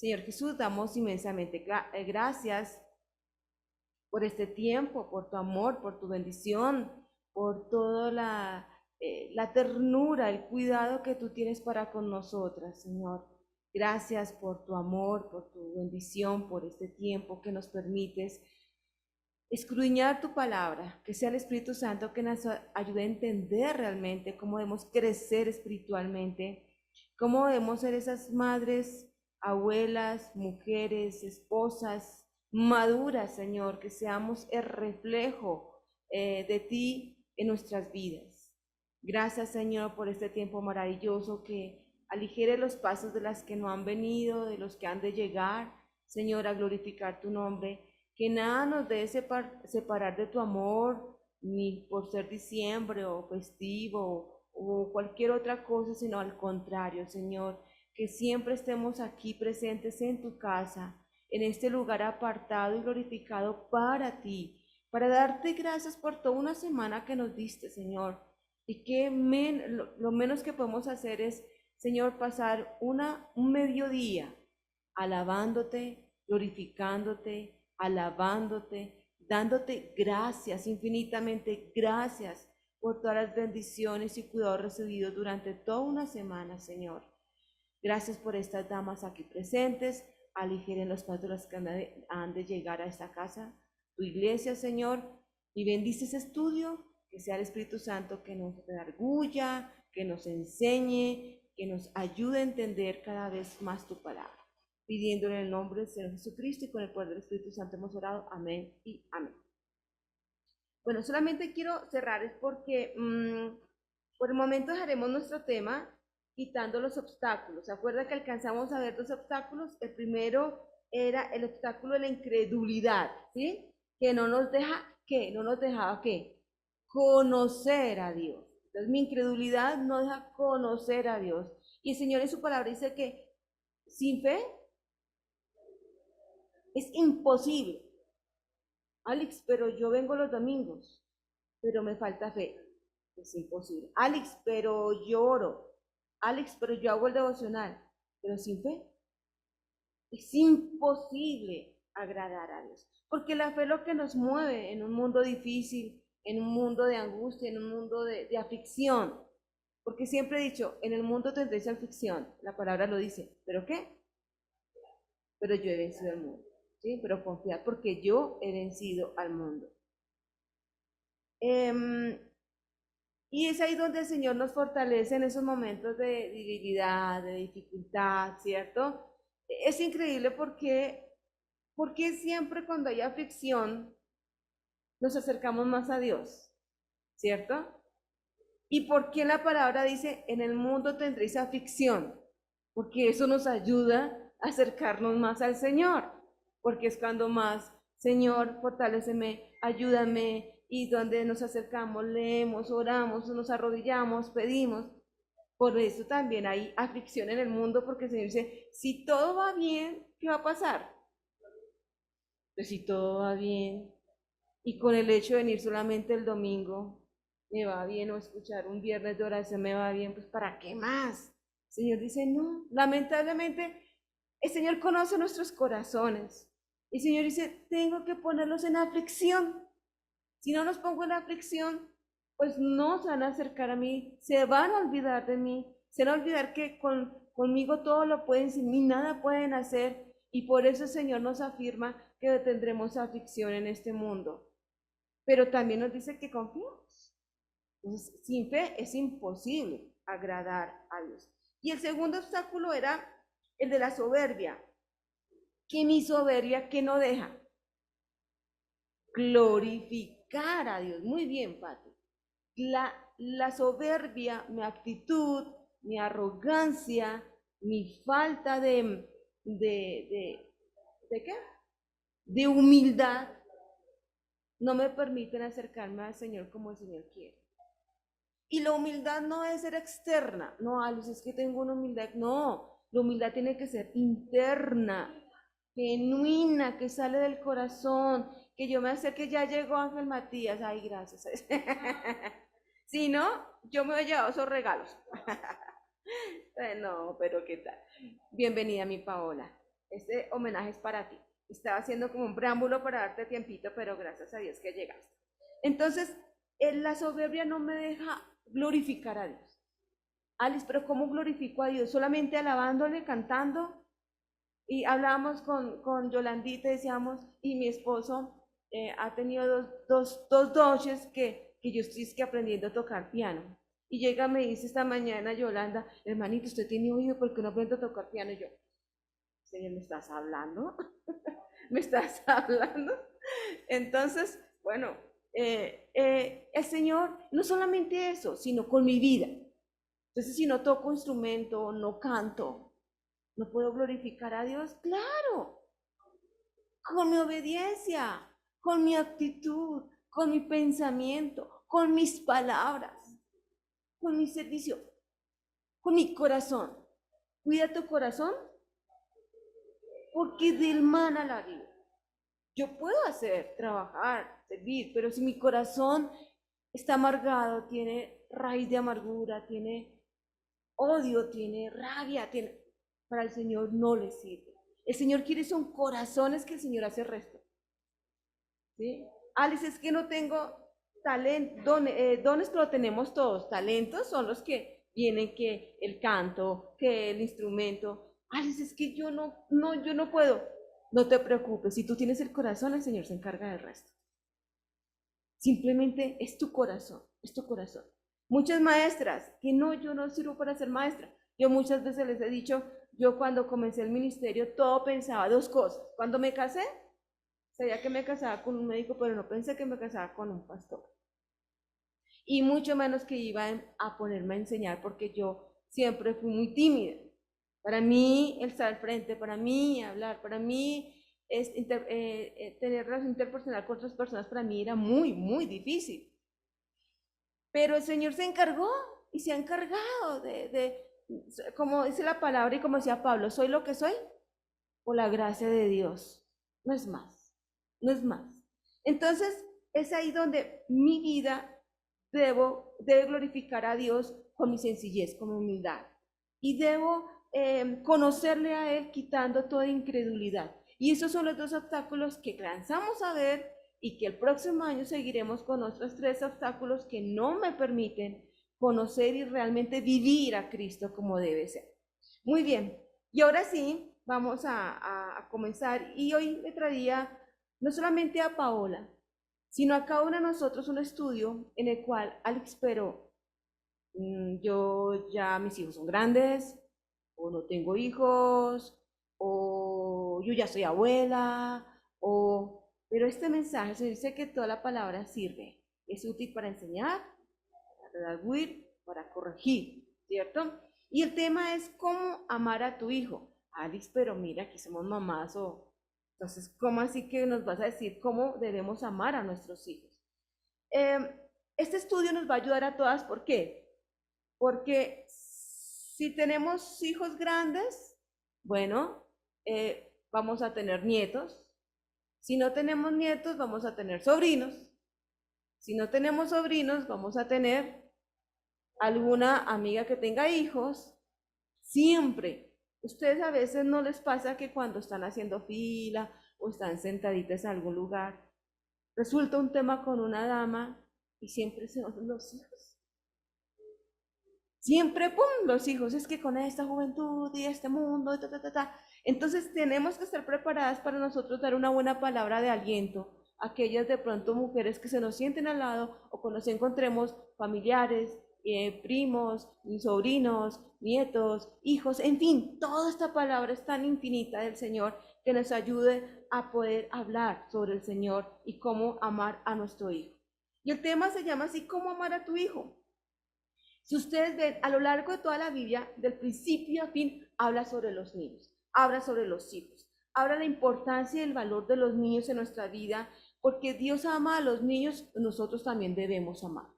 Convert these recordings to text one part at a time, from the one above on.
Señor Jesús, damos inmensamente gracias por este tiempo, por tu amor, por tu bendición, por toda la ternura, el cuidado que tú tienes para con nosotras, Señor. Gracias por tu amor, por tu bendición, por este tiempo que nos permites escudriñar tu palabra, que sea el Espíritu Santo que nos ayude a entender realmente cómo debemos crecer espiritualmente, cómo debemos ser esas madres, abuelas, mujeres, esposas, maduras, Señor, que seamos el reflejo de ti en nuestras vidas. Gracias, Señor, por este tiempo maravilloso que aligere los pasos de las que no han venido, de los que han de llegar, Señor, a glorificar tu nombre. Que nada nos debe separar de tu amor, ni por ser diciembre o festivo o cualquier otra cosa, sino al contrario, Señor, que siempre estemos aquí presentes en tu casa, en este lugar apartado y glorificado para ti, para darte gracias por toda una semana que nos diste, Señor. Y que lo menos que podemos hacer es, Señor, pasar un mediodía alabándote, glorificándote, alabándote, dándote gracias, infinitamente gracias por todas las bendiciones y cuidados recibidos durante toda una semana, Señor. Gracias por estas damas aquí presentes, aligeren los pasos de las que han de llegar a esta casa, tu iglesia, Señor, y bendice ese estudio, que sea el Espíritu Santo que nos redarguya, que nos enseñe, que nos ayude a entender cada vez más tu palabra. Pidiéndole en el nombre del Señor Jesucristo y con el poder del Espíritu Santo hemos orado. Amén y amén. Bueno, solamente quiero cerrar es porque por el momento dejaremos nuestro tema quitando los obstáculos. ¿Se acuerda que alcanzamos a ver dos obstáculos? El primero era el obstáculo de la incredulidad, ¿sí? Que no nos deja, ¿qué? No nos dejaba, ¿qué? Conocer a Dios. Entonces mi incredulidad no deja conocer a Dios. Y el Señor en su palabra dice que sin fe es imposible. Alex, pero yo vengo los domingos, pero me falta fe. Es imposible. Alex, pero yo oro. Alex, pero yo hago el devocional, pero sin fe. Es imposible agradar a Dios. Porque la fe es lo que nos mueve en un mundo difícil, en un mundo de angustia, en un mundo de aflicción. Porque siempre he dicho, en el mundo tendréis aflicción. La palabra lo dice. ¿Pero qué? Pero yo he vencido al mundo. ¿Sí? Pero confiar porque yo he vencido al mundo. Y es ahí donde el Señor nos fortalece en esos momentos de debilidad, de dificultad, ¿cierto? Es increíble porque siempre cuando hay aflicción nos acercamos más a Dios, ¿cierto? ¿Y por qué la palabra dice, en el mundo tendréis aflicción? Porque eso nos ayuda a acercarnos más al Señor, porque es cuando más, Señor, fortaléceme, ayúdame, y donde nos acercamos, leemos, oramos, nos arrodillamos, pedimos. Por eso también hay aflicción en el mundo, porque el Señor dice, si todo va bien, ¿qué va a pasar? Pues si todo va bien, y con el hecho de venir solamente el domingo, me va bien, o escuchar un viernes de oración me va bien, pues ¿para qué más? El Señor dice, no, lamentablemente el Señor conoce nuestros corazones. El Señor dice, tengo que ponerlos en aflicción. Si no los pongo en aflicción, pues no se van a acercar a mí, se van a olvidar de mí, se van a olvidar que conmigo todo lo pueden, sin mí nada pueden hacer. Y por eso el Señor nos afirma que tendremos aflicción en este mundo. Pero también nos dice que confiemos. Entonces, sin fe es imposible agradar a Dios. Y el segundo obstáculo era el de la soberbia. Que mi soberbia que no deja glorificar a Dios. Muy bien, Pati. La soberbia, mi actitud, mi arrogancia, mi falta ¿de qué? De humildad, no me permiten acercarme al Señor como el Señor quiere. Y la humildad no es ser externa. No, Alice, es que tengo una humildad. No, la humildad tiene que ser interna, genuina, que sale del corazón, que yo me acerque, ya llegó Ángel Matías, ay, gracias. Si no, yo me he llevado esos regalos. No, pero ¿qué tal? Bienvenida, mi Paola. este homenaje es para ti. Estaba haciendo como un preámbulo para darte tiempito, pero gracias a Dios que llegaste. Entonces, la soberbia no me deja glorificar a Dios. Alice, pero ¿cómo glorifico a Dios? Solamente alabándole, cantando. Y hablábamos con Yolandita, decíamos, y mi esposo ha tenido dos noches que yo estoy que aprendiendo a tocar piano. Y llega, me dice esta mañana Yolanda, hermanito, ¿usted tiene oído porque no aprende a tocar piano? Y yo, Señor, ¿me estás hablando? ¿Me estás hablando? Entonces, bueno, el Señor, no solamente eso, sino con mi vida. Entonces, si no toco instrumento, no canto, ¿no puedo glorificar a Dios? Claro, con mi obediencia, con mi actitud, con mi pensamiento, con mis palabras, con mi servicio, con mi corazón. Cuida tu corazón, porque del mana la vida. Yo puedo hacer, trabajar, servir, pero si mi corazón está amargado, tiene raíz de amargura, tiene odio, tiene rabia, para el Señor no le sirve. El Señor quiere son corazones que el Señor hace resto. ¿Sí? Alice, es que no tengo talento, dones que lo tenemos todos. Talentos son los que vienen, que el canto, que el instrumento. Alice, es que yo no puedo. No te preocupes, si tú tienes el corazón, el Señor se encarga del resto. Simplemente es tu corazón, es tu corazón. Muchas maestras, que no, yo no sirvo para ser maestra. Yo muchas veces les he dicho, yo cuando comencé el ministerio, todo pensaba dos cosas. Cuando me casé, sabía que me casaba con un médico, pero no pensé que me casaba con un pastor. Y mucho menos que iba a ponerme a enseñar, porque yo siempre fui muy tímida. Para mí, el estar al frente, para mí, hablar, para mí, tener relación interpersonal con otras personas, para mí era muy, muy difícil. Pero el Señor se encargó y se ha encargado como dice la palabra y como decía Pablo, soy lo que soy por la gracia de Dios. No es más, no es más. Entonces, es ahí donde mi vida debe glorificar a Dios con mi sencillez, con mi humildad. Y debo conocerle a Él quitando toda incredulidad. Y esos son los dos obstáculos que cansamos a ver y que el próximo año seguiremos con otros tres obstáculos que no me permiten conocer y realmente vivir a Cristo como debe ser. Muy bien, y ahora sí, vamos a comenzar. Y hoy le traía no solamente a Paola, sino a cada uno de nosotros un estudio en el cual Alex esperó. Yo ya mis hijos son grandes, o no tengo hijos, o yo ya soy abuela, pero este mensaje se dice que toda la palabra sirve. Es útil para enseñar, para redarguir, para corregir, ¿cierto? Y el tema es cómo amar a tu hijo. Alice, pero mira, aquí somos mamás entonces, ¿cómo así que nos vas a decir cómo debemos amar a nuestros hijos? Este estudio nos va a ayudar a todas, ¿por qué? Porque si tenemos hijos grandes, bueno, vamos a tener nietos. Si no tenemos nietos, vamos a tener sobrinos. Si no tenemos sobrinos, vamos a tener alguna amiga que tenga hijos. Siempre. Ustedes a veces no les pasa que cuando están haciendo fila o están sentaditas en algún lugar, resulta un tema con una dama y siempre se van los hijos. Siempre, ¡pum!, los hijos, es que con esta juventud y este mundo, Entonces tenemos que estar preparadas para nosotros dar una buena palabra de aliento a aquellas de pronto mujeres que se nos sienten al lado o cuando nos encontremos familiares, primos, sobrinos, nietos, hijos, en fin, toda esta palabra es tan infinita del Señor que nos ayude a poder hablar sobre el Señor y cómo amar a nuestro hijo. Y el tema se llama así, ¿cómo amar a tu hijo? Si ustedes ven, a lo largo de toda la Biblia, del principio a fin, habla sobre los niños, habla sobre los hijos, habla la importancia y el valor de los niños en nuestra vida, porque Dios ama a los niños, nosotros también debemos amarlos.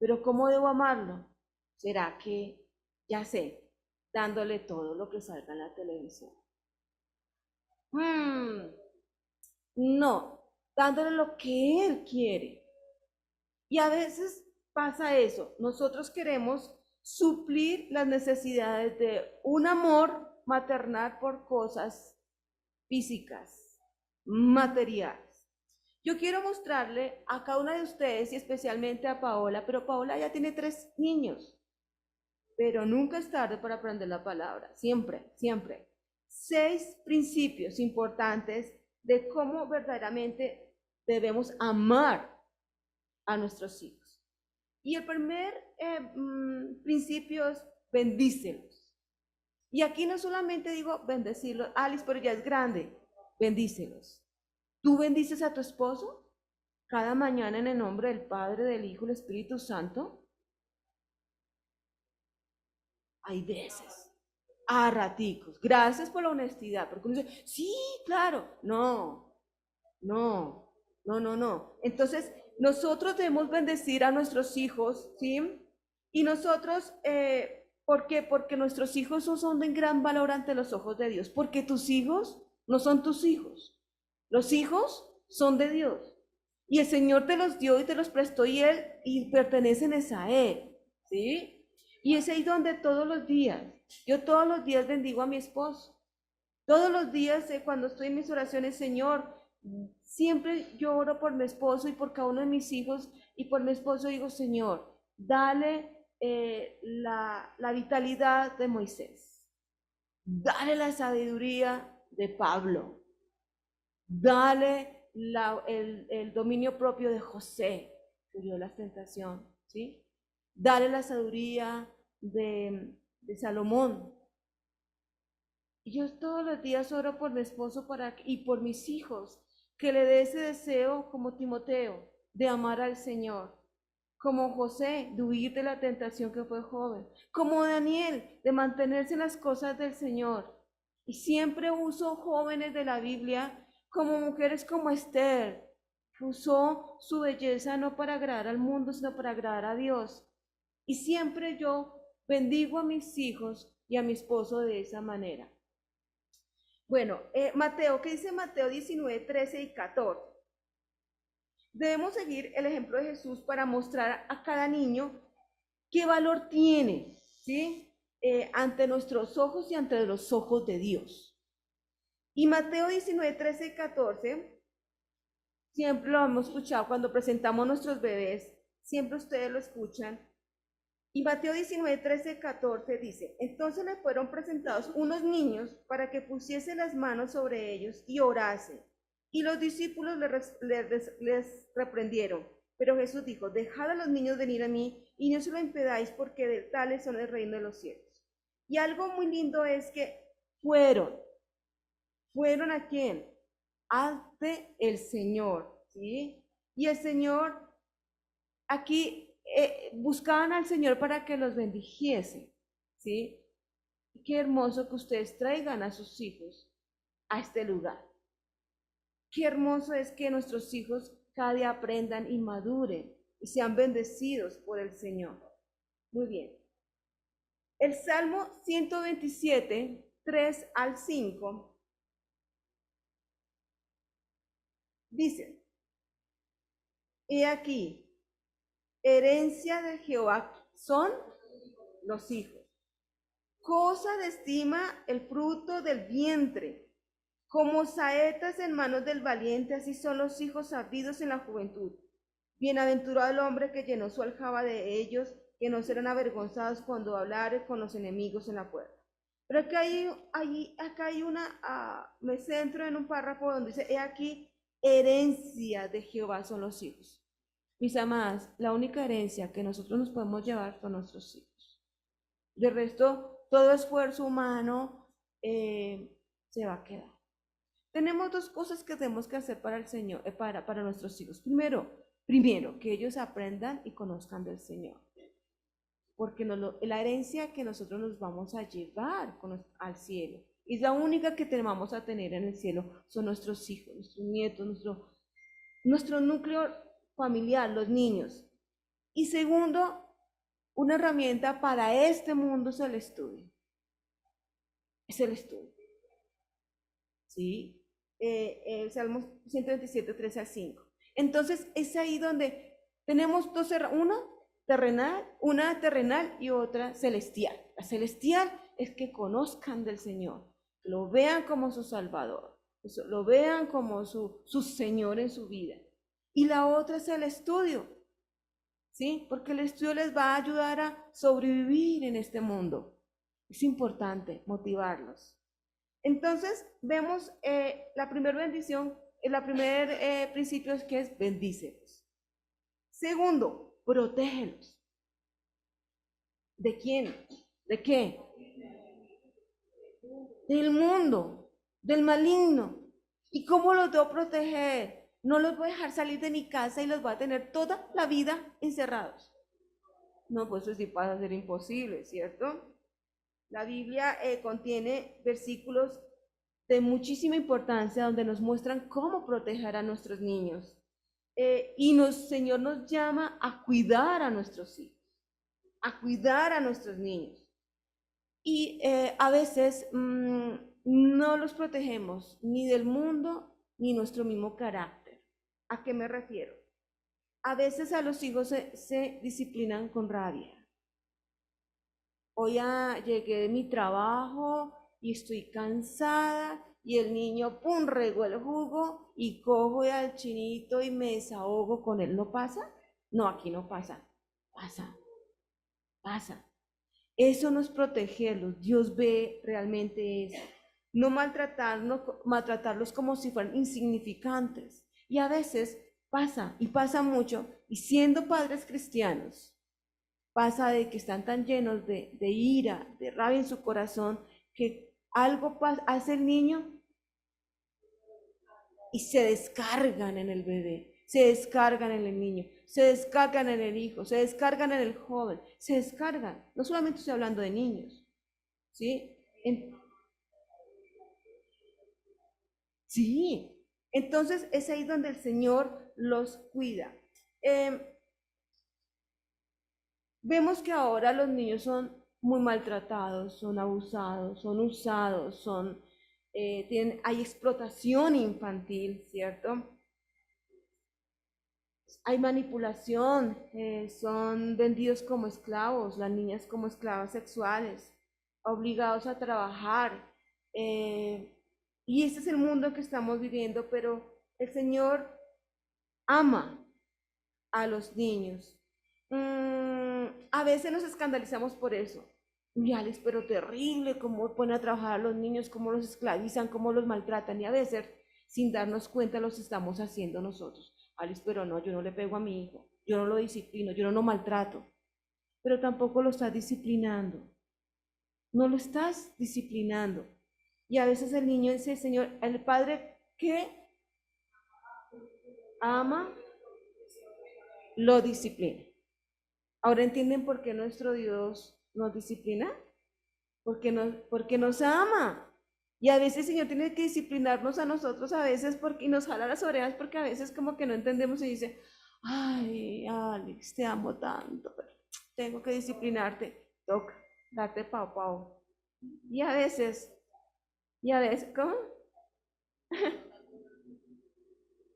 Pero ¿cómo debo amarlo? ¿Será que, ya sé, dándole todo lo que salga en la televisión? No, dándole lo que Él quiere. Y a veces pasa eso, nosotros queremos suplir las necesidades de un amor maternal por cosas físicas, materiales. Yo quiero mostrarle a cada una de ustedes y especialmente a Paola, pero Paola ya tiene 3 niños, pero nunca es tarde para aprender la palabra, siempre, siempre. 6 principios importantes de cómo verdaderamente debemos amar a nuestros hijos. Y el primer principio es bendícelos. Y aquí no solamente digo bendecirlos, Alice, pero ya es grande, bendícelos. ¿Tú bendices a tu esposo cada mañana en el nombre del Padre, del Hijo y del Espíritu Santo? Hay veces, a raticos. Gracias por la honestidad, porque uno dice, sí, claro. No, no, no, no, no. Entonces, nosotros debemos bendecir a nuestros hijos, ¿sí? Y nosotros, ¿por qué? Porque nuestros hijos son de gran valor ante los ojos de Dios, porque tus hijos no son tus hijos. Los hijos son de Dios. Y el Señor te los dio y te los prestó y pertenecen a Él, ¿sí? Y es ahí donde todos los días, yo todos los días bendigo a mi esposo. Todos los días cuando estoy en mis oraciones, Señor, siempre yo oro por mi esposo y por cada uno de mis hijos y por mi esposo digo, Señor, dale la vitalidad de Moisés, dale la sabiduría de Pablo, dale el dominio propio de José, que vio la tentación, ¿sí? Dale la sabiduría de Salomón. Y yo todos los días oro por mi esposo y por mis hijos, que le dé ese deseo como Timoteo, de amar al Señor, como José, de huir de la tentación que fue joven, como Daniel, de mantenerse en las cosas del Señor. Y siempre uso jóvenes de la Biblia como mujeres como Esther, que usó su belleza no para agradar al mundo, sino para agradar a Dios. Y siempre yo bendigo a mis hijos y a mi esposo de esa manera. Bueno, Mateo, ¿qué dice Mateo 19, 13 y 14? Debemos seguir el ejemplo de Jesús para mostrar a cada niño qué valor tiene, ¿sí? Ante nuestros ojos y ante los ojos de Dios. Y Mateo 19, 13 y 14, siempre lo hemos escuchado cuando presentamos nuestros bebés, siempre ustedes lo escuchan. Y Mateo 19, 13, 14 dice, entonces le fueron presentados unos niños para que pusiese las manos sobre ellos y orase. Y los discípulos les reprendieron. Pero Jesús dijo, dejad a los niños venir a mí y no se lo impedáis porque de tales son el reino de los cielos. Y algo muy lindo es que fueron ¿a quién? Ante el Señor, ¿sí? Y el Señor, aquí buscaban al Señor para que los bendijese, ¿sí? Qué hermoso que ustedes traigan a sus hijos a este lugar. Qué hermoso es que nuestros hijos cada día aprendan y maduren y sean bendecidos por el Señor. Muy bien. El Salmo 127, 3 al 5 dice, he aquí, herencia de Jehová son los hijos. Cosa de estima el fruto del vientre. Como saetas en manos del valiente, así son los hijos sabidos en la juventud. Bienaventurado el hombre que llenó su aljaba de ellos, que no serán avergonzados cuando hablare con los enemigos en la puerta. Pero acá hay me centro en un párrafo donde dice, he aquí, herencia de Jehová son los hijos. Mis amadas, la única herencia que nosotros nos podemos llevar son nuestros hijos. De resto, todo esfuerzo humano se va a quedar. Tenemos 2 cosas que tenemos que hacer para el Señor, para nuestros hijos. Primero, que ellos aprendan y conozcan del Señor. Porque la herencia que nosotros nos vamos a llevar al cielo, y la única que vamos a tener en el cielo, son nuestros hijos, nuestros nietos, nuestro núcleo familiar, los niños. Y segundo, una herramienta para este mundo es el estudio. Es el estudio. ¿Sí? Salmos 127, 3 al 5. Entonces, es ahí donde tenemos 2, una terrenal y otra celestial. La celestial es que conozcan del Señor, que lo vean como su Salvador. lo vean como su Señor en su vida. Y la otra es el estudio, ¿sí? Porque el estudio les va a ayudar a sobrevivir en este mundo. Es importante motivarlos. Entonces, vemos la primera bendición, el primer principio es que es bendícelos. Segundo, protégelos. ¿De quién? ¿De qué? Del mundo, del maligno. ¿Y cómo los debo proteger? No los voy a dejar salir de mi casa y los voy a tener toda la vida encerrados. No, pues eso sí pasa a ser imposible, ¿cierto? La Biblia contiene versículos de muchísima importancia donde nos muestran cómo proteger a nuestros niños. Señor nos llama a cuidar a nuestros hijos, a cuidar a nuestros niños. Y a veces no los protegemos ni del mundo ni nuestro mismo carácter. ¿A qué me refiero? A veces a los hijos se disciplinan con rabia. Hoy llegué de mi trabajo y estoy cansada y el niño, pum, regó el jugo y cojo al chinito y me desahogo con él. ¿No pasa? No, aquí no pasa. Pasa. Eso no es protegerlos. Dios ve realmente eso. No maltratarlos como si fueran insignificantes. Y a veces pasa, y pasa mucho, y siendo padres cristianos, pasa de que están tan llenos de ira, de rabia en su corazón, que algo hace el niño y se descargan en el bebé, se descargan en el niño, se descargan en el hijo, se descargan en el joven, se descargan. No solamente estoy hablando de niños, ¿sí? Sí, entonces es ahí donde el Señor los cuida. Vemos que ahora los niños son muy maltratados, son abusados, son usados, hay explotación infantil, ¿cierto? Hay manipulación, son vendidos como esclavos, las niñas como esclavas sexuales, obligados a trabajar. Y ese es el mundo que estamos viviendo, pero el Señor ama a los niños. A veces nos escandalizamos por eso. Y Alex, pero terrible, cómo ponen a trabajar a los niños, cómo los esclavizan, cómo los maltratan. Y a veces, sin darnos cuenta, los estamos haciendo nosotros. Alex, pero no, yo no le pego a mi hijo, yo no lo disciplino, yo no lo maltrato. Pero tampoco lo estás disciplinando. No lo estás disciplinando. Y a veces el niño dice, Señor, el padre que ama, lo disciplina. Ahora entienden por qué nuestro Dios nos disciplina, porque nos ama. Y a veces el Señor tiene que disciplinarnos a nosotros a veces y nos jala las orejas porque a veces como que no entendemos y dice, ay, Alex, te amo tanto, pero tengo que disciplinarte. Toca darte pau. Y a veces, ¿cómo?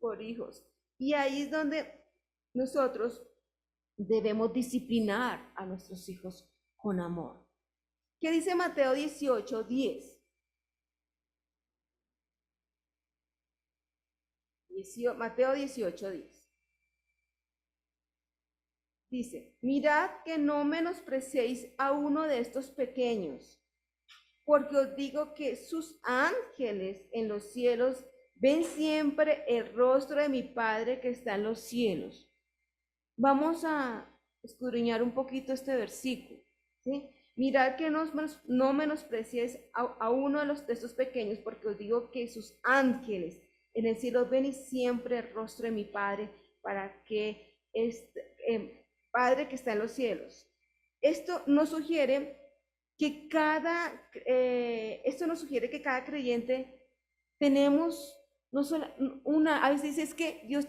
Por hijos. Y ahí es donde nosotros debemos disciplinar a nuestros hijos con amor. ¿Qué dice Mateo 18:10? Mateo 18:10. Dice, mirad que no menospreciéis a uno de estos pequeños, porque os digo que sus ángeles en los cielos ven siempre el rostro de mi Padre que está en los cielos. Vamos a escudriñar un poquito este versículo, ¿sí? Mirad que no menosprecies a uno de estos pequeños, porque os digo que sus ángeles en el cielo ven y siempre el rostro de mi Padre, para que Padre que está en los cielos. Esto nos sugiere que cada creyente tenemos no solo a veces dice es que Dios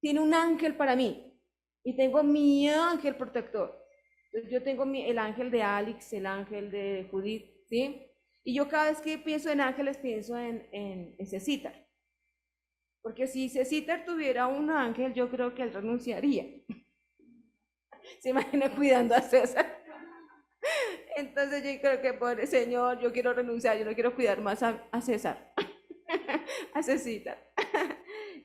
tiene un ángel para mí y tengo mi ángel protector. Entonces yo tengo el ángel de Alex, el ángel de Judith, ¿sí? Y yo cada vez que pienso en ángeles pienso en Cecitar. Porque si Cecitar tuviera un ángel, yo creo que él renunciaría. Se imagina cuidando a César. Entonces yo creo que, pobre Señor, yo quiero renunciar, yo no quiero cuidar más a César. hace citas.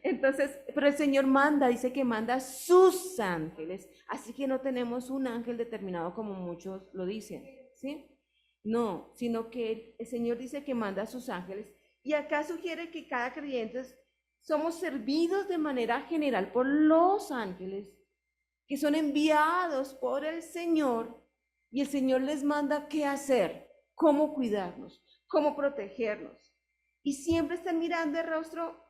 Entonces, pero el Señor manda, dice que manda sus ángeles, así que no tenemos un ángel determinado como muchos lo dicen, ¿sí? No, sino que el Señor dice que manda a sus ángeles y acá sugiere que cada creyente somos servidos de manera general por los ángeles que son enviados por el Señor y el Señor les manda qué hacer, cómo cuidarnos, cómo protegernos. Y siempre están mirando el rostro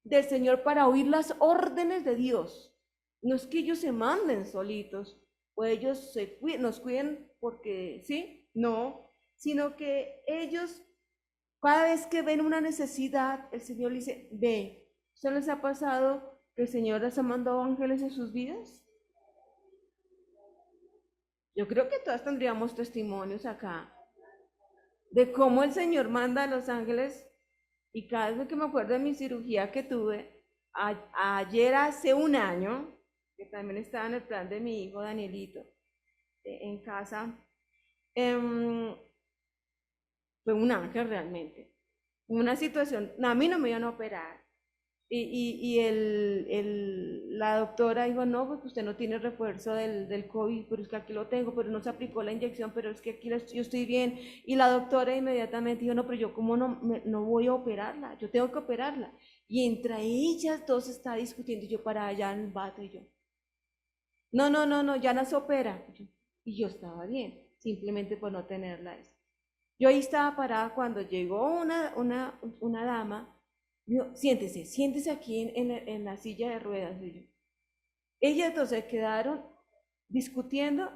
del Señor para oír las órdenes de Dios. No es que ellos se manden solitos o ellos nos cuiden porque sí, no, sino que ellos cada vez que ven una necesidad, el Señor le dice, ve. ¿Usted les ha pasado que el Señor les ha mandado ángeles en sus vidas? Yo creo que todas tendríamos testimonios acá de cómo el Señor manda a los ángeles y cada vez que me acuerdo de mi cirugía que tuve ayer hace un año, que también estaba en el plan de mi hijo Danielito en casa, fue un ángel realmente. Una situación, a mí no me iban a operar. La doctora dijo, no, porque usted no tiene refuerzo del COVID, pero es que aquí lo tengo, pero no se aplicó la inyección, pero es que aquí yo estoy bien. Y la doctora inmediatamente dijo, no, pero yo cómo no voy a operarla, yo tengo que operarla. Y entre ellas dos está discutiendo, y yo para allá en el bate, y yo, no, ya no se opera. Y yo estaba bien, simplemente por no tenerla. Yo ahí estaba parada cuando llegó una dama. Dijo, siéntese aquí en la silla de ruedas. Y yo. Ellas dos se quedaron discutiendo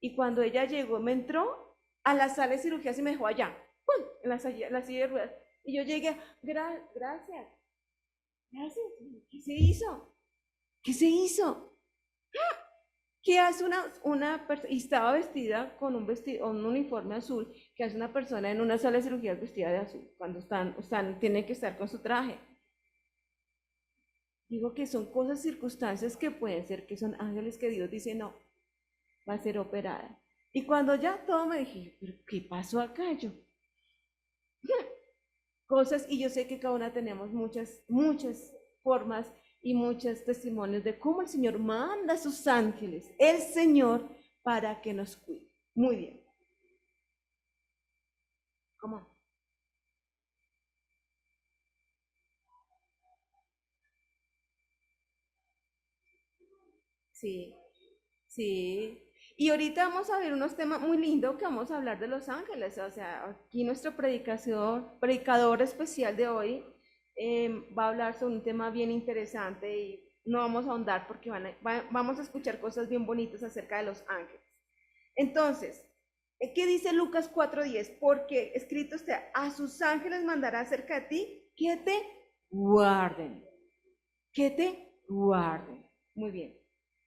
y cuando ella llegó, me entró a la sala de cirugía y me dejó allá, ¡pum! En la silla de ruedas. Y yo llegué, gracias. ¿Qué se hizo? ¿Qué se hizo? ¿Qué hace una persona? Y estaba vestida con un uniforme azul, que hace una persona en una sala de cirugía vestida de azul, cuando tienen que estar con su traje. Digo que son cosas, circunstancias que pueden ser, que son ángeles que Dios dice, no, va a ser operada. Y cuando ya todo me dije, pero ¿qué pasó acá? Yo, cosas, y yo sé que cada una tenemos muchas formas y muchos testimonios de cómo el Señor manda a sus ángeles, el Señor, para que nos cuide. Muy bien. ¿Cómo? Sí, sí. Y ahorita vamos a ver unos temas muy lindos que vamos a hablar de los ángeles. O sea, aquí nuestro predicador especial de hoy va a hablar sobre un tema bien interesante y no vamos a ahondar porque vamos a escuchar cosas bien bonitas acerca de los ángeles. Entonces, ¿qué dice Lucas 4:10? Porque escrito está, a sus ángeles mandará acerca de ti que te guarden, que te guarden. Muy bien.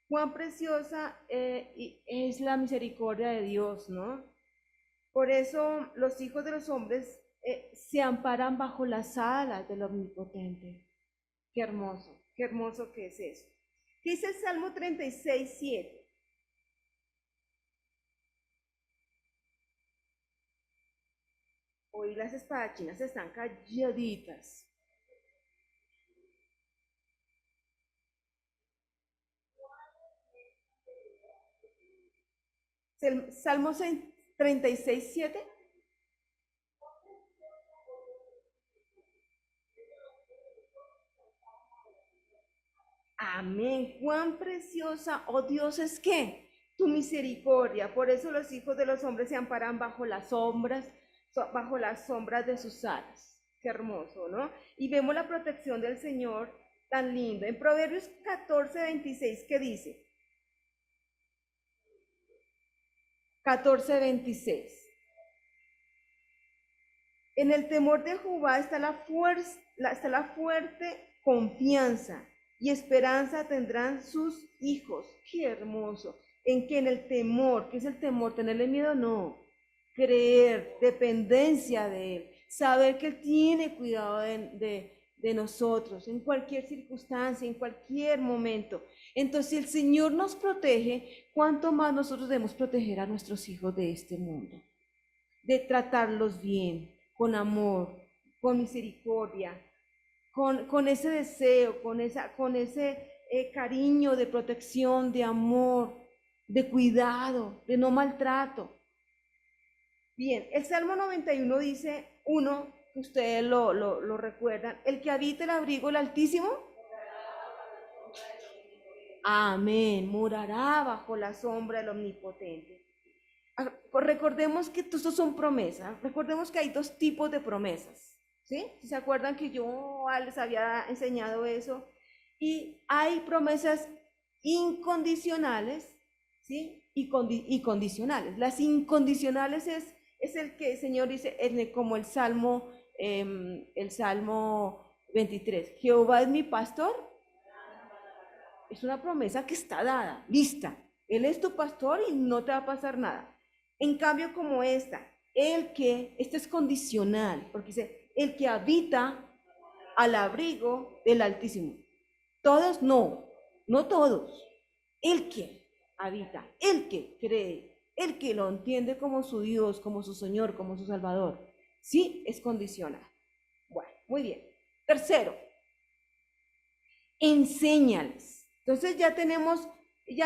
Cuán preciosa es la misericordia de Dios, ¿no? Por eso los hijos de los hombres se amparan bajo las alas del Omnipotente. Qué hermoso que es eso. Dice el Salmo 36:7. Hoy las espadachinas están calladitas. Salmo 36:7. Amén. Cuán preciosa, oh Dios, es que tu misericordia. Por eso los hijos de los hombres se amparan bajo las sombras de sus alas. Qué hermoso, ¿no? Y vemos la protección del Señor tan lindo. En Proverbios 14:26, ¿qué dice? 14:26. En el temor de Jehová está está la fuerte confianza y esperanza tendrán sus hijos. Qué hermoso. En que en el temor, ¿qué es el temor? ¿Tenerle miedo? No. Creer, dependencia de Él, saber que Él tiene cuidado de nosotros en cualquier circunstancia, en cualquier momento. Entonces, si el Señor nos protege, ¿cuánto más nosotros debemos proteger a nuestros hijos de este mundo? De tratarlos bien, con amor, con misericordia, con ese deseo, con ese cariño de protección, de amor, de cuidado, de no maltrato. Bien, el Salmo 91 dice, que ustedes lo recuerdan, el que habita el abrigo del Altísimo, amén, morará bajo la sombra del Omnipotente. Pues recordemos que estos son promesas, recordemos que hay dos tipos de promesas, ¿sí? ¿Se acuerdan que yo les había enseñado eso? Y hay promesas incondicionales, ¿sí? Y condicionales. Las incondicionales es el que el Señor dice, como el Salmo 23, Jehová es mi pastor, es una promesa que está dada, lista. Él es tu pastor y no te va a pasar nada. En cambio, como esta es condicional, porque dice, el que habita al abrigo del Altísimo. Todos no todos. El que habita, el que cree, el que lo entiende como su Dios, como su Señor, como su Salvador. Sí, es condicional. Bueno, muy bien. Tercero, enséñales. Entonces ya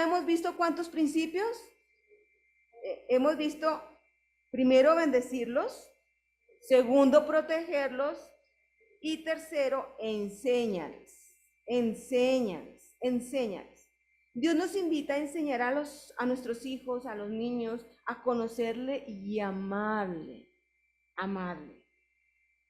hemos visto cuántos principios. Hemos visto, primero, bendecirlos, segundo, protegerlos, y tercero, enséñales, enséñales, enséñales. Dios nos invita a enseñar a nuestros hijos, a los niños, a conocerle y amarle, amarle.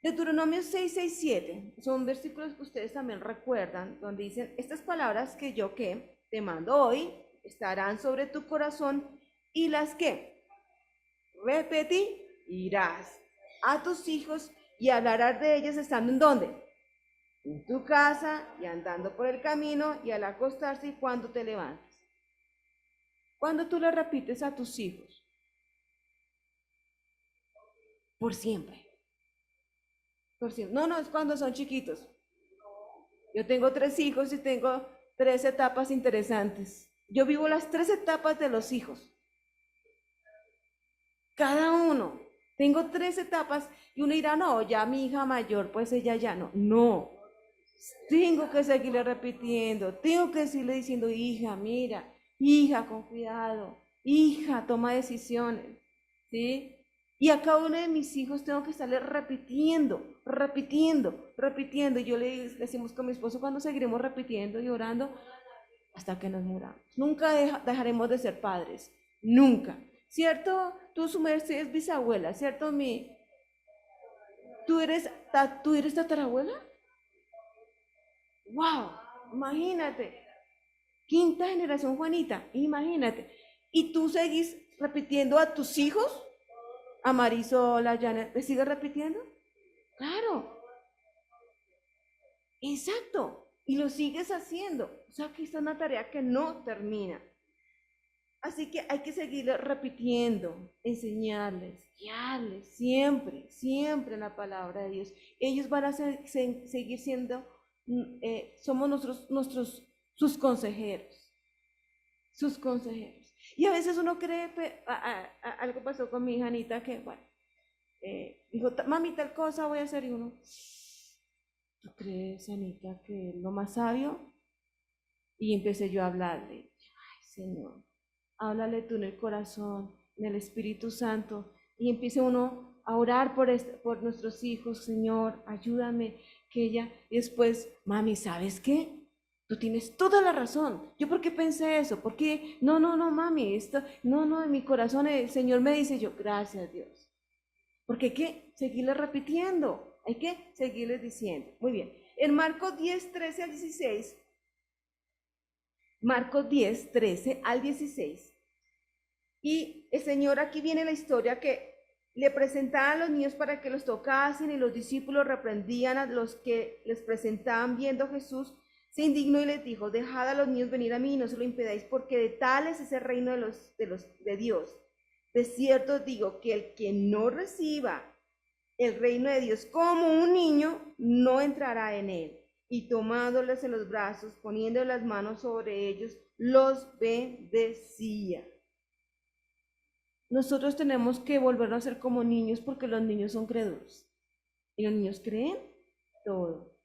Deuteronomio 6, 6, 7 son versículos que ustedes también recuerdan, donde dicen, estas palabras que yo te mando hoy estarán sobre tu corazón y las que repetirás a tus hijos y hablarás de ellas estando en ¿dónde? En tu casa y andando por el camino y al acostarse y cuando te levantes. Cuando tú le repites a tus hijos, por siempre. Por siempre. No, es cuando son chiquitos. Yo tengo 3 hijos y tengo 3 etapas interesantes. Yo vivo las 3 etapas de los hijos. Cada uno. Tengo 3 etapas y uno dirá, no, ya mi hija mayor, pues ella ya no. No. Tengo que seguirle repitiendo, tengo que seguirle diciendo, hija, mira, hija, con cuidado, hija, toma decisiones, ¿sí? Y a cada uno de mis hijos tengo que estarle repitiendo, repitiendo, repitiendo. Y yo le decimos con mi esposo, cuando seguiremos repitiendo y orando hasta que nos muramos. Nunca dejaremos de ser padres, nunca. ¿Cierto? Tú, su merced, es bisabuela, ¿cierto? ¿Tú eres tatarabuela? ¡Wow! Imagínate. Quinta generación, Juanita, imagínate. ¿Y tú seguís repitiendo a tus hijos? A Marisol, a Janet, ¿le sigues repitiendo? Claro, exacto. Y lo sigues haciendo. O sea, que esta es una tarea que no termina. Así que hay que seguirle repitiendo, enseñarles, guiarles, siempre, siempre en la palabra de Dios. Ellos van a seguir siendo, somos sus consejeros, sus consejeros. Y a veces uno cree, algo pasó con mi hija Anita, que, bueno, dijo, mami, tal cosa voy a hacer, y uno, ¿tú crees, Anita, que es lo más sabio? Y empecé yo a hablarle, ay, Señor, háblale tú en el corazón, en el Espíritu Santo, y empiece uno a orar por nuestros hijos, Señor, ayúdame, que ella, y después, mami, ¿sabes qué? Tú tienes toda la razón. ¿Yo por qué pensé eso? ¿Por qué? No, mami, no, en mi corazón el Señor me dice yo, gracias Dios. Porque hay que seguirle repitiendo, hay que seguirles diciendo. Muy bien. En Marcos 10, 13 al 16, Marcos 10, 13 al 16. Y el Señor, aquí viene la historia que le presentaban a los niños para que los tocasen y los discípulos reprendían a los que les presentaban viendo a Jesús. Se indignó y les dijo, dejad a los niños venir a mí y no se lo impedáis, porque de tales es el reino de Dios. De cierto digo que el que no reciba el reino de Dios como un niño, no entrará en él. Y tomándoles en los brazos, poniendo las manos sobre ellos, los bendecía. Nosotros tenemos que volvernos a ser como niños porque los niños son crédulos. Y los niños creen todo.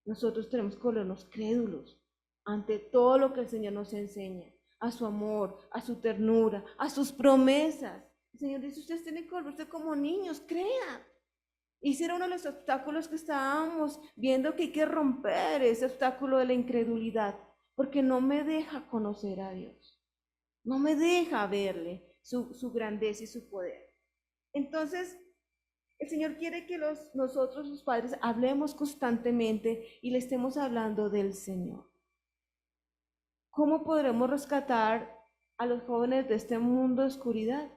Nosotros tenemos que volvernos crédulos ante todo lo que el Señor nos enseña, a su amor, a su ternura, a sus promesas. El Señor dice, ustedes tienen que volverse como niños, crean. Y ese era uno de los obstáculos que estábamos viendo, que hay que romper ese obstáculo de la incredulidad, porque no me deja conocer a Dios, no me deja verle su grandeza y su poder. Entonces, el Señor quiere que nosotros, los padres, hablemos constantemente y le estemos hablando del Señor. ¿Cómo podremos rescatar a los jóvenes de este mundo de oscuridad?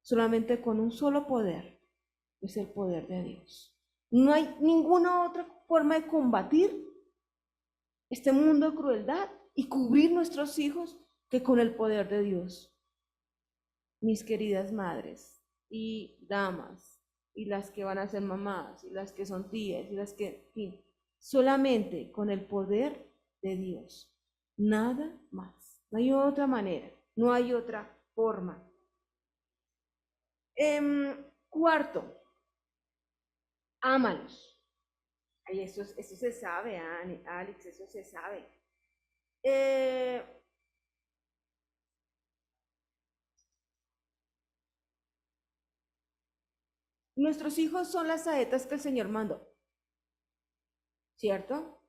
Solamente con un solo poder, es el poder de Dios. No hay ninguna otra forma de combatir este mundo de crueldad y cubrir nuestros hijos que con el poder de Dios. Mis queridas madres y damas, y las que van a ser mamás, y las que son tías, y las que, en fin, solamente con el poder de Dios. Nada más. No hay otra manera, no hay otra forma. Cuarto, ámalos. Ay, eso se sabe, Alex, eso se sabe. Nuestros hijos son las saetas que el Señor mandó, ¿cierto?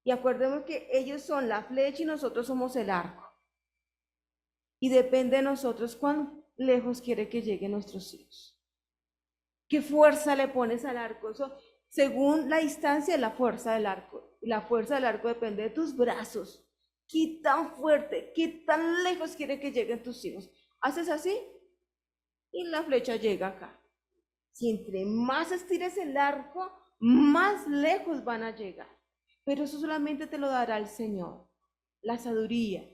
Y acuérdemos que ellos son la flecha y nosotros somos el arco. Y depende de nosotros cuán lejos quiere que lleguen nuestros hijos. ¿Qué fuerza le pones al arco? Eso, según la distancia, es la fuerza del arco. Y la fuerza del arco depende de tus brazos. ¿Qué tan fuerte, qué tan lejos quiere que lleguen tus hijos? Haces así y la flecha llega acá. Si entre más estires el arco, más lejos van a llegar. Pero eso solamente te lo dará el Señor. La sabiduría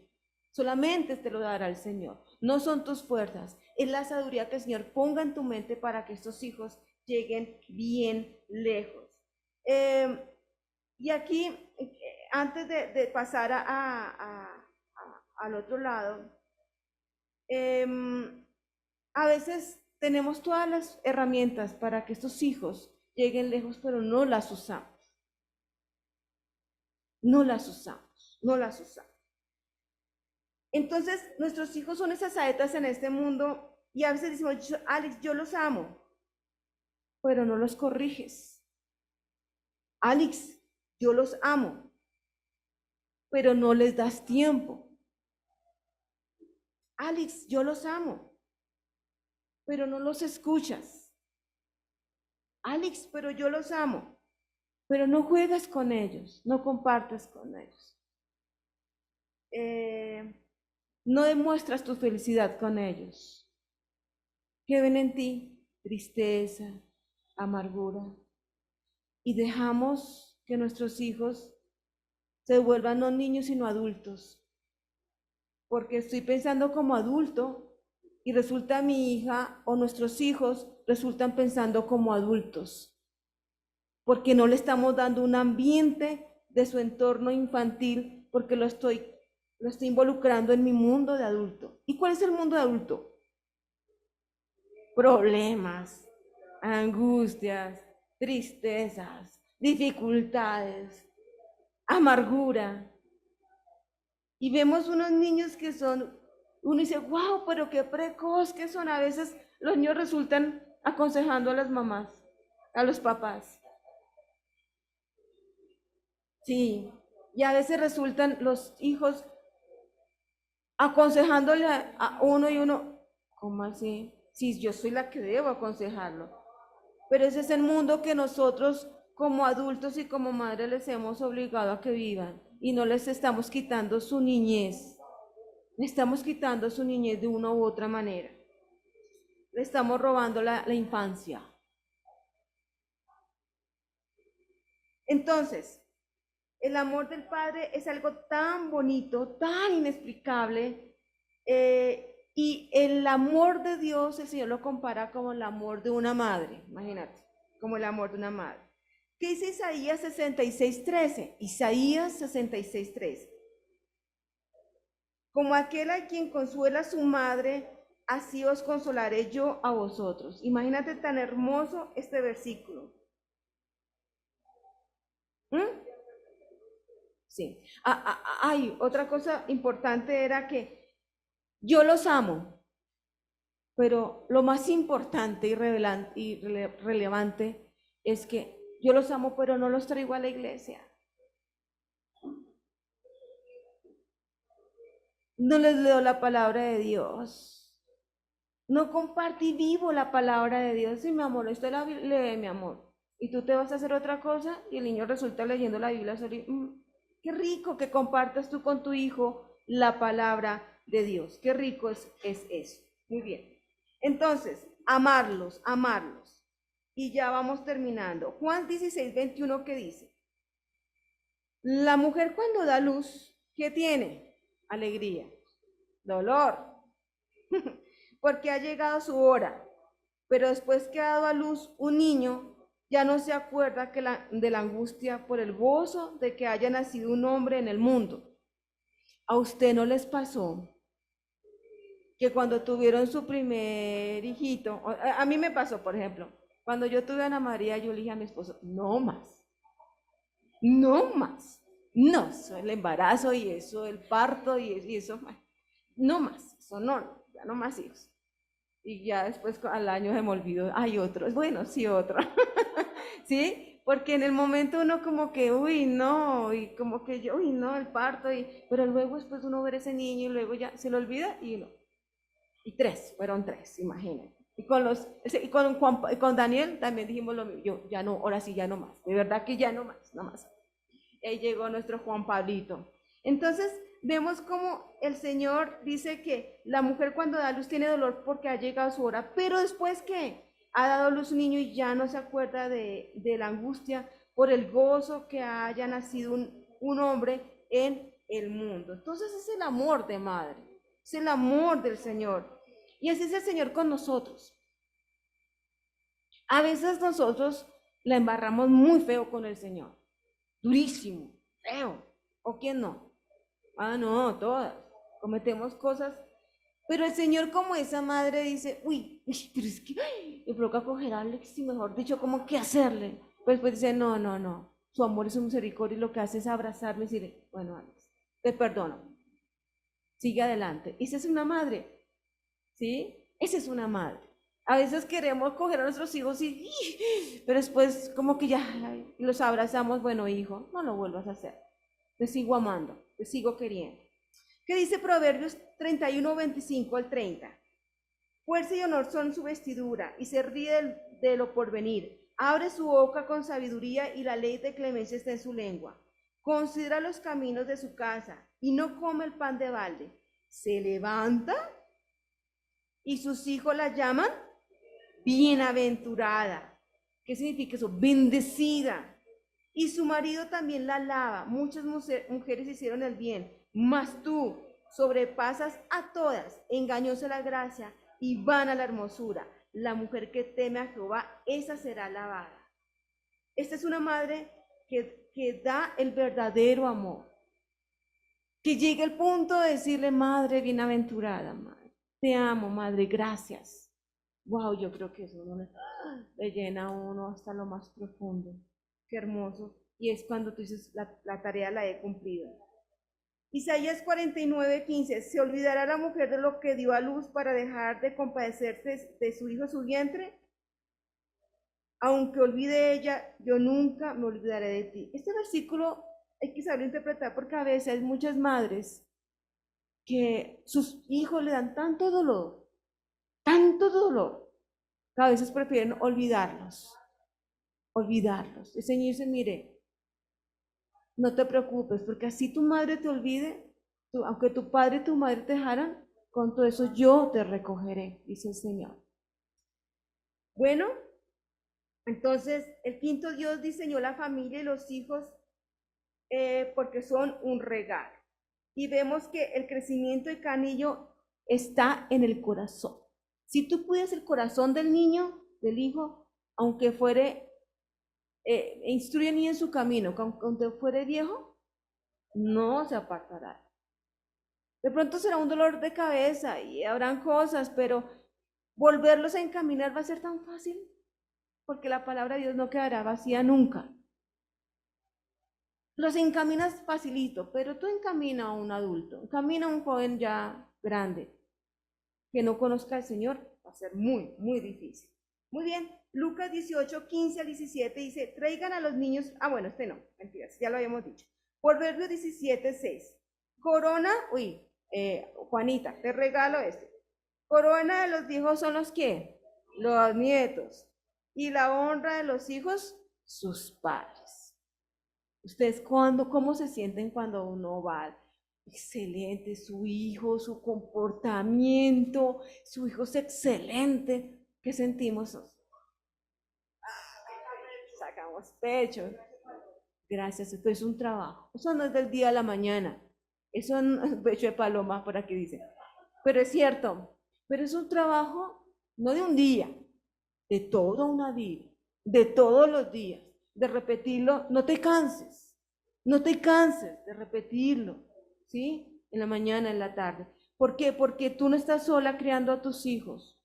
solamente te lo dará el Señor. No son tus fuerzas, es la sabiduría que el Señor ponga en tu mente para que estos hijos lleguen bien lejos. Y aquí, antes de pasar al otro lado, a veces tenemos todas las herramientas para que estos hijos lleguen lejos, pero no las usamos. No las usamos, no las usamos. Entonces, nuestros hijos son esas saetas en este mundo y a veces decimos, Alex, yo los amo, pero no los corriges. Alex, yo los amo, pero no les das tiempo. Alex, yo los amo, pero no los escuchas. Alex, pero yo los amo, pero no juegas con ellos, no compartes con ellos. No demuestras tu felicidad con ellos. ¿Qué ven en ti? Tristeza, amargura. Y dejamos que nuestros hijos se vuelvan no niños sino adultos. Porque estoy pensando como adulto y resulta mi hija o nuestros hijos resultan pensando como adultos. Porque no le estamos dando un ambiente de su entorno infantil porque lo estoy involucrando en mi mundo de adulto. ¿Y cuál es el mundo de adulto? Problemas, angustias, tristezas, dificultades, amargura. Y vemos unos niños que son, uno dice, wow, pero qué precoz que son. A veces los niños resultan aconsejando a las mamás, a los papás. Sí, y a veces resultan los hijos aconsejándole a uno y uno, ¿cómo así? Sí, yo soy la que debo aconsejarlo. Pero ese es el mundo que nosotros como adultos y como madres les hemos obligado a que vivan y no les estamos quitando su niñez. Le estamos quitando su niñez de una u otra manera. Le estamos robando la infancia. Entonces, el amor del Padre es algo tan bonito, tan inexplicable, y el amor de Dios, el Señor lo compara como el amor de una madre, imagínate, como el amor de una madre. ¿Qué dice Isaías 66:13? Isaías 66:13. Como aquel a quien consuela a su madre, así os consolaré yo a vosotros. Imagínate tan hermoso este versículo. ¿Mm? Sí. Hay otra cosa importante era que yo los amo, pero lo más importante y, relevante es que yo los amo, pero no los traigo a la iglesia. No les leo la palabra de Dios. No comparto y vivo la palabra de Dios. Sí, mi amor, esto la lee, mi amor. Y tú te vas a hacer otra cosa y el niño resulta leyendo la Biblia solo. Qué rico que compartas tú con tu hijo la palabra de Dios. Qué rico es eso. Muy bien. Entonces, amarlos, amarlos. Y ya vamos terminando. Juan 16:21, ¿qué dice? La mujer cuando da luz, ¿qué tiene? Alegría, dolor, porque ha llegado su hora. Pero después que ha dado a luz un niño, ya no se acuerda de la angustia por el gozo de que haya nacido un hombre en el mundo. ¿A usted no les pasó que cuando tuvieron su primer hijito, a mí me pasó, por ejemplo, cuando yo tuve a Ana María, yo le dije a mi esposo, no más, no más, no, eso, el embarazo y eso, el parto y eso, no más, eso no, ya no más hijos. Y ya después al año se me olvidó, hay otros, bueno, sí, otro, ¿sí? Porque en el momento uno como que, uy, no, y como que yo, uy, no, el parto, pero luego después uno ver ese niño y luego ya se lo olvida y uno, y fueron tres, imagínense. Y con Daniel también dijimos lo mismo, yo ya no, ahora sí ya no más, de verdad que ya no más, no más. Y ahí llegó nuestro Juan Pablito. Entonces, vemos como el Señor dice que la mujer cuando da luz tiene dolor porque ha llegado su hora, pero después que ha dado luz un niño y ya no se acuerda de la angustia por el gozo que haya nacido un hombre en el mundo. Entonces es el amor de madre, es el amor del Señor. Y así es el Señor con nosotros. A veces nosotros la embarramos muy feo con el Señor, durísimo, feo. ¿O quién no? Ah, no, todas. Cometemos cosas. Pero el Señor, como esa madre, dice, uy, pero es que me provoca coger a Alex y mejor dicho, ¿cómo qué hacerle? Pues dice, no, no, no. Su amor es un misericordia y lo que hace es abrazarme y decirle, bueno, Alex, te perdono. Sigue adelante. Esa es una madre, ¿sí? Esa es una madre. A veces queremos coger a nuestros hijos pero después como que ya los abrazamos, bueno, hijo, no lo vuelvas a hacer. Te sigo amando, te sigo queriendo. ¿Qué dice Proverbios 31:25 al 30? Fuerza y honor son su vestidura, y se ríe de lo porvenir. Abre su boca con sabiduría, y la ley de clemencia está en su lengua. Considera los caminos de su casa, y no come el pan de balde. Se levanta, y sus hijos la llaman bienaventurada. ¿Qué significa eso? Bendecida. Y su marido también la alaba. Muchas mujeres hicieron el bien, mas tú sobrepasas a todas. Engañosa la gracia y vana la hermosura. La mujer que teme a Jehová, esa será alabada. Esta es una madre que da el verdadero amor. Que llegue al punto de decirle, madre bienaventurada, madre. Te amo, madre, gracias. Wow, yo creo que eso le llena a uno hasta lo más profundo. Qué hermoso. Y es cuando tú dices, la tarea la he cumplido. Isaías 49:15, ¿se olvidará la mujer de lo que dio a luz para dejar de compadecerse de su hijo su vientre? Aunque olvide ella, yo nunca me olvidaré de ti. Este versículo hay que saber interpretar porque a veces hay muchas madres que sus hijos le dan tanto dolor, que a veces prefieren olvidarlos. El Señor dice, mire, no te preocupes, porque así tu madre te olvide, aunque tu padre y tu madre te dejaran, con todo eso yo te recogeré, dice el Señor. Bueno, entonces el quinto Dios diseñó la familia y los hijos porque son un regalo. Y vemos que el crecimiento de cada niño está en el corazón. Si tú cuidas el corazón del niño, del hijo, aunque fuere, instruye al niño en su camino, aunque fuere viejo, no se apartará. De pronto será un dolor de cabeza y habrán cosas, pero volverlos a encaminar va a ser tan fácil, porque la palabra de Dios no quedará vacía nunca. los encaminas facilito, pero tú encamina a un adulto, encamina a un joven ya grande que no conozca al Señor, va a ser muy, muy difícil. Muy bien, Lucas 18, 15 al 17 dice, traigan a los niños, bueno, este no, mentiras, ya lo habíamos dicho. Proverbios 17, 6, corona, Juanita, te regalo este. Corona de los viejos son los que, los nietos, y la honra de los hijos, sus padres. ¿Ustedes cómo se sienten cuando uno va? Excelente, su hijo, su comportamiento, su hijo es excelente. ¿Qué sentimos? Sacamos pecho. Gracias, esto es un trabajo. Eso no es del día a la mañana. Eso no es pecho de paloma, por aquí dice. Pero es cierto, pero es un trabajo no de un día, de toda una vida, de todos los días, de repetirlo. No te canses, no te canses de repetirlo, ¿sí? En la mañana, en la tarde. ¿Por qué? Porque tú no estás sola criando a tus hijos.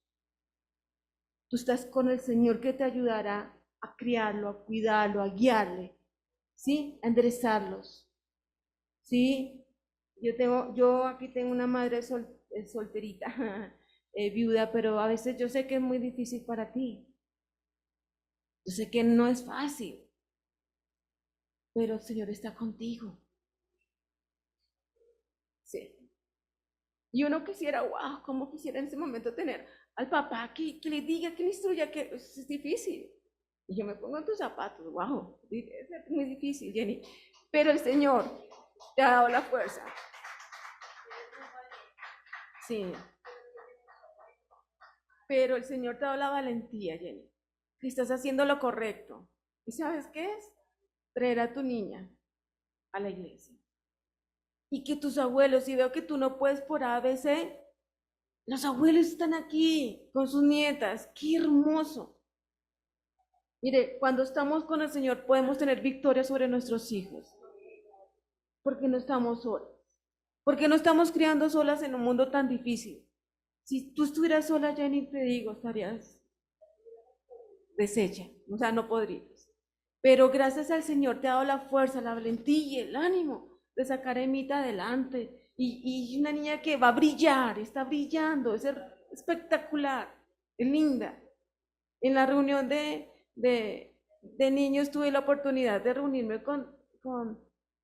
Tú estás con el Señor que te ayudará a criarlo, a cuidarlo, a guiarle, ¿sí? A enderezarlos, ¿sí? Yo aquí tengo una madre solterita, viuda, pero a veces yo sé que es muy difícil para ti. Yo sé que no es fácil, pero el Señor está contigo. Sí. Y uno quisiera, wow, cómo quisiera en ese momento tener al papá que le diga, que le instruya, que es difícil. Y yo me pongo en tus zapatos, wow, es muy difícil, Jenny. Pero el Señor te ha dado la fuerza. Sí. Pero el Señor te ha dado la valentía, Jenny. Que estás haciendo lo correcto. ¿Y sabes qué es? Traer a tu niña a la iglesia. Y que tus abuelos, si veo que tú no puedes por ABC, los abuelos están aquí con sus nietas. ¡Qué hermoso! Mire, cuando estamos con el Señor podemos tener victoria sobre nuestros hijos. Porque no estamos solas. Porque no estamos criando solas en un mundo tan difícil. Si tú estuvieras sola, Jenny, te digo, estarías deshecha. O sea, no podrías. Pero gracias al Señor te ha dado la fuerza, la valentía y el ánimo de sacar a Emita adelante. Y una niña que va a brillar, está brillando, es espectacular, es linda. En la reunión de niños tuve la oportunidad de reunirme con,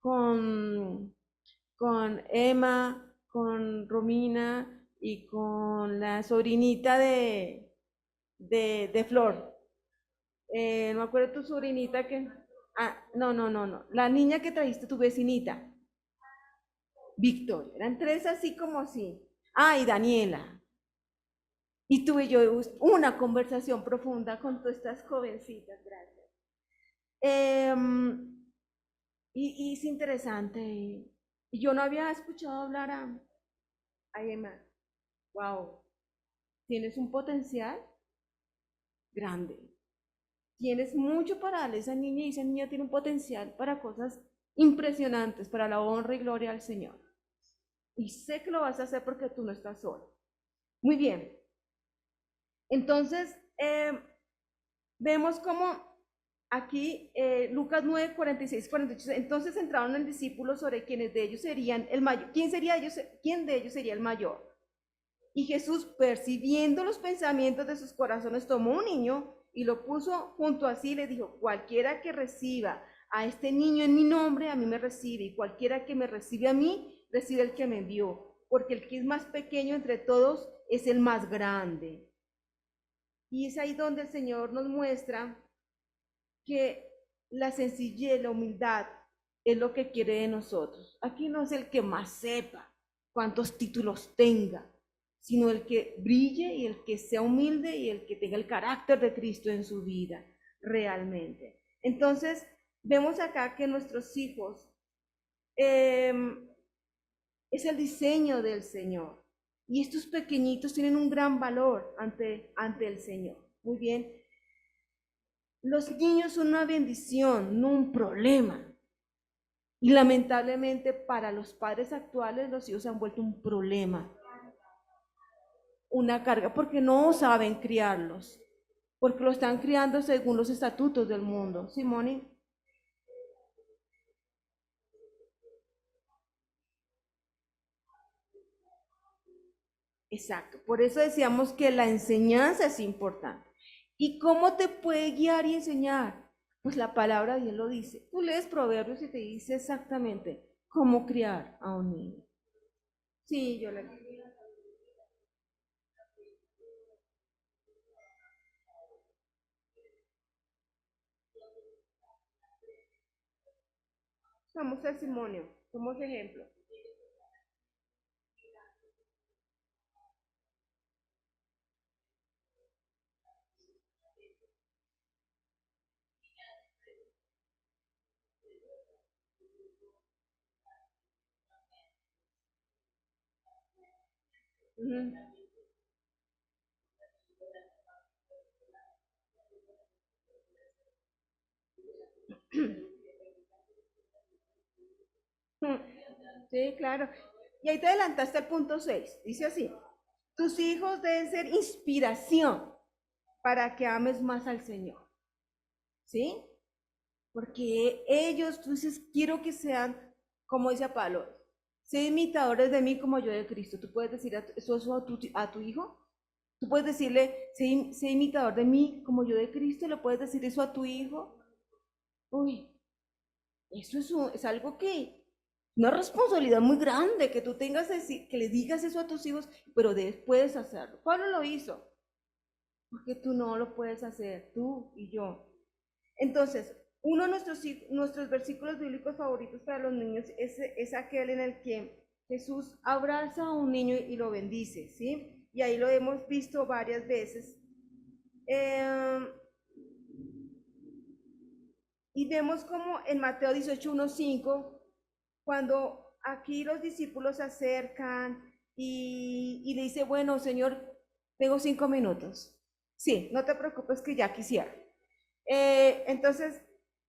con Emma, con Romina y con la sobrinita de Flor. No me acuerdo tu sobrinita que... no. La niña que trajiste, tu vecinita. Victoria. Eran tres así como así. Y Daniela. Y tuve yo una conversación profunda con todas estas jovencitas. Gracias. Y es interesante. Y yo no había escuchado hablar a Emma. Wow. Tienes un potencial grande. Tienes mucho para darle a esa niña y esa niña tiene un potencial para cosas impresionantes, para la honra y gloria al Señor. Y sé que lo vas a hacer porque tú no estás solo. Muy bien. Entonces, vemos como aquí Lucas 9, 46, 48. Entonces entraron el discípulo sobre quienes de ellos serían el mayor. ¿Quién de ellos sería el mayor? Y Jesús, percibiendo los pensamientos de sus corazones, tomó un niño y lo puso junto a sí y le dijo, cualquiera que reciba a este niño en mi nombre, a mí me recibe, y cualquiera que me recibe a mí, recibe el que me envió, porque el que es más pequeño entre todos es el más grande. Y es ahí donde el Señor nos muestra que la sencillez, la humildad es lo que quiere de nosotros. Aquí no es el que más sepa, cuántos títulos tenga, sino el que brille y el que sea humilde y el que tenga el carácter de Cristo en su vida realmente. Entonces, vemos acá que nuestros hijos es el diseño del Señor. Y estos pequeñitos tienen un gran valor ante el Señor. Muy bien. Los niños son una bendición, no un problema. Y lamentablemente para los padres actuales los hijos se han vuelto un problema, una carga, porque no saben criarlos, porque lo están criando según los estatutos del mundo. Simone. Exacto, por eso decíamos que la enseñanza es importante. ¿Y cómo te puede guiar y enseñar? Pues la palabra de Dios lo dice. Tú lees Proverbios y te dice exactamente cómo criar a un niño. Sí, yo le... Somos testimonio, somos ejemplo. Ujú. Sí, claro. Y ahí te adelantaste al punto 6. Dice así, tus hijos deben ser inspiración para que ames más al Señor. ¿Sí? Porque ellos, tú dices, quiero que sean, como dice Pablo, sean imitadores de mí como yo de Cristo. ¿Tú puedes decir eso a tu hijo? ¿Tú puedes decirle, sé imitador de mí como yo de Cristo? ¿Le puedes decir eso a tu hijo? Uy, eso es algo que, una responsabilidad muy grande, que tú tengas que decir, que le digas eso a tus hijos, pero puedes hacerlo. Pablo lo hizo, porque tú no lo puedes hacer, tú y yo. Entonces, uno de nuestros versículos bíblicos favoritos para los niños es aquel en el que Jesús abraza a un niño y lo bendice, ¿sí? Y ahí lo hemos visto varias veces. Eh, y vemos como en Mateo 18:1-5, cuando aquí los discípulos se acercan y le dice, bueno, Señor, tengo 5 minutos. Sí, no te preocupes que ya quisiera. Entonces,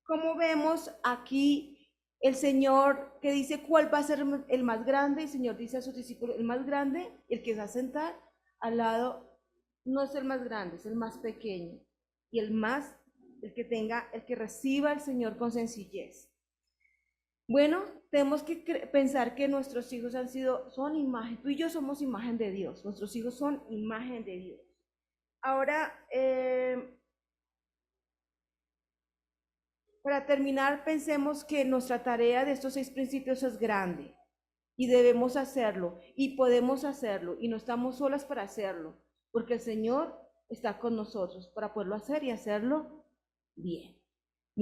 como vemos aquí, el Señor que dice cuál va a ser el más grande, el Señor dice a sus discípulos, el más grande, el que se va a sentar al lado, no es el más grande, es el más pequeño. Y el que tenga, el que reciba al Señor con sencillez. Bueno, tenemos que pensar que nuestros hijos son imagen, tú y yo somos imagen de Dios, nuestros hijos son imagen de Dios. Ahora, para terminar, pensemos que nuestra tarea de estos 6 principios es grande y debemos hacerlo y podemos hacerlo y no estamos solas para hacerlo, porque el Señor está con nosotros para poderlo hacer y hacerlo bien.